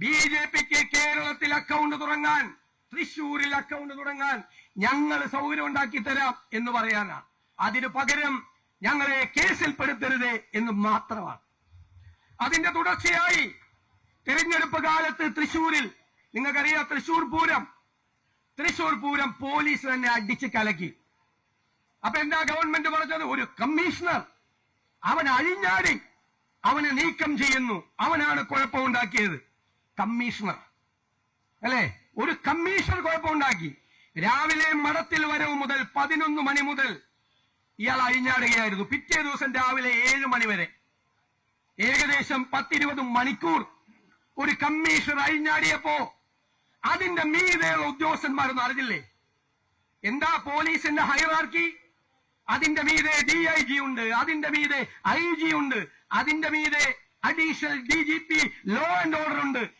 BJPക്ക് കേരളത്തിൽ അക്കൗണ്ട് തുടങ്ങാൻ, തൃശൂരിൽ അക്കൗണ്ട് തുടങ്ങാൻ ഞങ്ങൾ സൗകര്യം ഉണ്ടാക്കി തരാം എന്ന് പറയാനാണ്. അതിനു പകരം ഞങ്ങളെ കേസിൽപ്പെടുത്തരുത് എന്ന് മാത്രമാണ്. അതിന്റെ തുടർച്ചയായി തെരഞ്ഞെടുപ്പ് കാലത്ത് തൃശൂരിൽ നിങ്ങൾക്കറിയാം, തൃശൂർ പൂരം പോലീസ് തന്നെ അടിച്ച് കലക്കി. അപ്പൊ എന്താ ഗവൺമെന്റ് പറഞ്ഞത്? ഒരു കമ്മീഷണർ അവൻ അഴിഞ്ഞാടി, അവനെ നീക്കം ചെയ്യുന്നു, അവനാണ് കുഴപ്പമുണ്ടാക്കിയത്. കമ്മീഷണർ അല്ലെ, ഒരു കമ്മീഷണർ കുഴപ്പമുണ്ടാക്കി. രാവിലെ മഠത്തിൽ വരവ് മുതൽ 11 മണി മുതൽ ഇയാൾ അഴിഞ്ഞാടുകയായിരുന്നു. പിറ്റേ ദിവസം രാവിലെ 7 മണി വരെ ഏകദേശം 10-20 മണിക്കൂർ ഒരു കമ്മീഷണർ അഴിഞ്ഞാടിയപ്പോ അതിന്റെ മീതെയുള്ള ഉദ്യോഗസ്ഥന്മാരൊന്നും അറിഞ്ഞില്ലേ? എന്താ പോലീസിന്റെ ഹൈറാർക്കി? അതിന്റെ മീതെ DIG ഉണ്ട്, അതിന്റെ മീതെ IG ഉണ്ട്, അതിന്റെ മീതെ additional DGP law and order ഉണ്ട്.